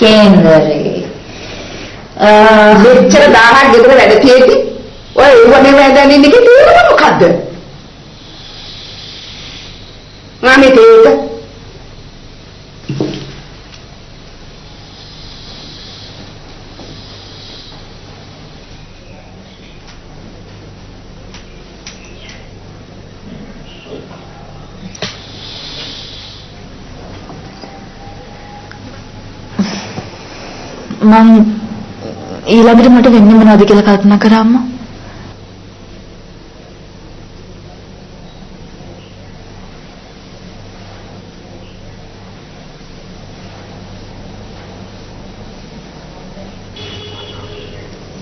කේන්දරේ මෙච්චර 1000ක් ගෙදර වැඩ තියෙද්දි ඔය වනේ වැඩ ඉන්නේ කිව්වොත් මොකද්ද? මාමේ තේක මං ඊළඟට මට වෙන්නේ මොනවද කියලා කල්පනා කරා අම්මා.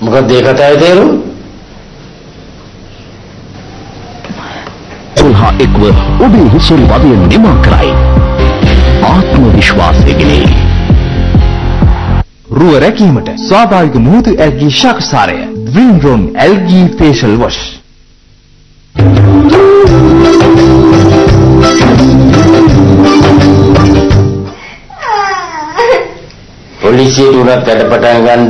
මොකද ඒ කතාවේ තේරුම? සුල්හා එක්ව ඔබේ හිසෙල් වදිය නිමා කරයි. ආත්ම විශ්වාසයකිනේ. රුව රැකීමට ස්වාභාවික මුහුදු ඇල්ගී ශාකසාරය වින්රොන් ඇල්ගී ෆේෂල් වොෂ්. පොලිසියට උනත් වැඩ පටන් ගන්න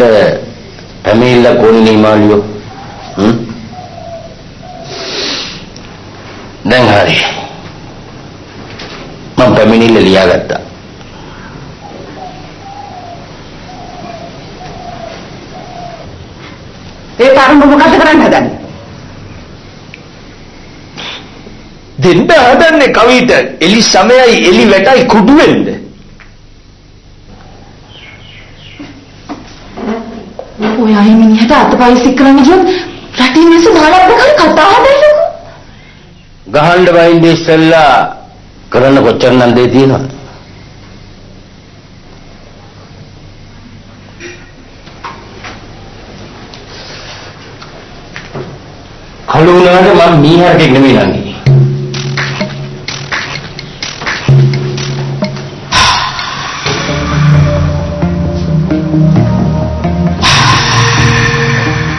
පැමිණිල්ල කොන්නේ මාළියෝ. දැන් හරි. මම පැමිණිල්ල ලියාගත්තා. ඒ තරම මොකද කරන්න හදන්නේ? දෙන්න හදන්නේ කවිට එලි සමයයි එලි වැටයි කුඩු වෙන්න. ඔය අය මිනිහට අතපය සික් කරන්න ගියොත් රටින් මිනිස්සු මාළක් ප්‍රකාර කතා හදන්නකෝ. ගහන්න බයින්ද ඉස්සෙල්ලා කරන්න කොච්චර නම් දෙය තියෙනවද? කළු වුණාට මම මීහරකෙක් නෙමෙයි නංගි.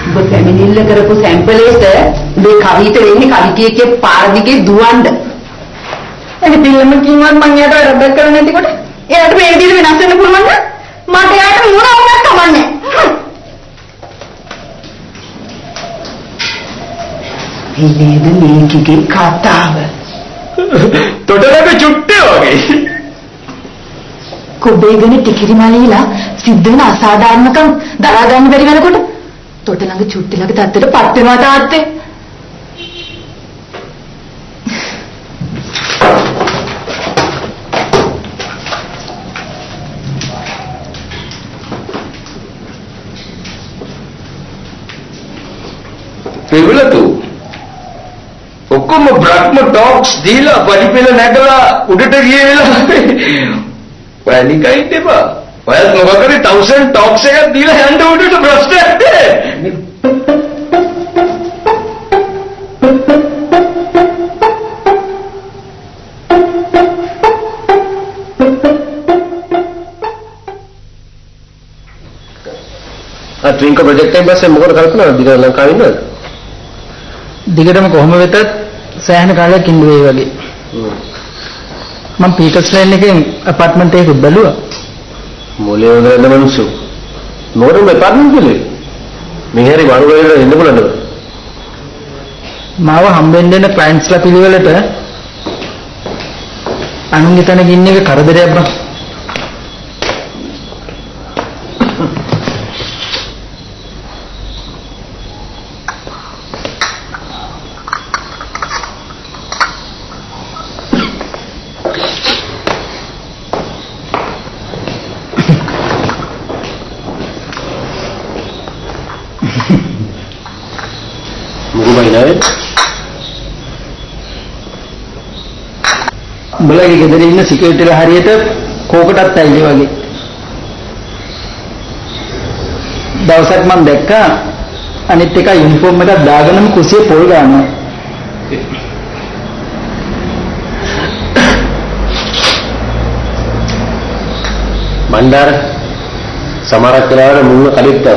ඔබ පැමිණිල්ල කරපු සැම්පලේට මේ කවිත වෙන්නේ කවිතියගේ පාර දිගේ දුවන්න. එනි පිළිම කිව්වත් මං යාට රබර් කරන්නේ නැතිකොට එයාට මේ විදිහට වෙනස් වෙන්න පුළුවන් නම් මට යාට මොනවවත් කමන්නේ. ඉනේද මේකේ කතාව? තොටලක චුට්ටේ වගේ. කොබේගෙන ටිකිරි මාලීලා සිද්ධ වෙන අසාධාරණකම් දරා ගන්න බැරි වෙනකොට තොට ළඟ චුට්ටි ළඟ තත්ත්වයට පත් වෙනවා තාත්තේ. පෙවලතු ඔක්කොම බ්‍රහ්ම ටොක්ස් දීලා පරිපෙල නැගලා උඩට ගිය වෙලාවේ වැලිකයිත් එපා. ඔයත් මොකක් කරේ 1000 ටොක්ස් එකක් දීලා යන්න උඩට ප්‍රශ්නයක් නැහැ. ට්වින්කල් ප්‍රොජෙක්ට් එකෙන් පස්සේ මොකද කල්පනා කරන්නේ? දිගට ලංකාවේ ඉන්නවද? දිගටම කොහොම වෙතත් සෑහෙන කාලයක් ඉන්න වෙයි වගේ. මම පීටර්ස් ලේන් එකෙන් අපාර්ට්මන්ට් එකක් බැලුවා. මොලේ වල මිනිස්සු. මොකද මේ අපාර්ට්මන්ට් එකේ? මේ හැරි වරු වල ඉන්න බලන්න. මාව හම්බෙන්න දෙන ක්ලයන්ට්ස්ලා පිළිවෙලට අනුන්ගේ තැනක ඉන්න එක කරදරයක් බං. උඹලගේ ගෙදර ඉන්න සිකියුරිටිලා හරියට කෝකටත් ඇයිලි වගේ. දවසක් මම දැක්කා අනිත් එක යුනිෆෝම් එකක් දාගෙනම කුසියේ පොල් ගන්නවා. මණ්ඩාර සමහරක් වෙලාවට මුන්න කලිට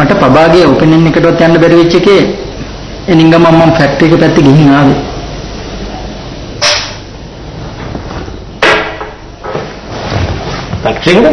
මට පබාගේ ඔපිනියන් එකටවත් යන්න බැරි වෙච්ච එකේ එනින්ගම මම ෆැක්ටරි එක පැත්තේ ගිහින් ආවේ. ෆැක්ටරි එක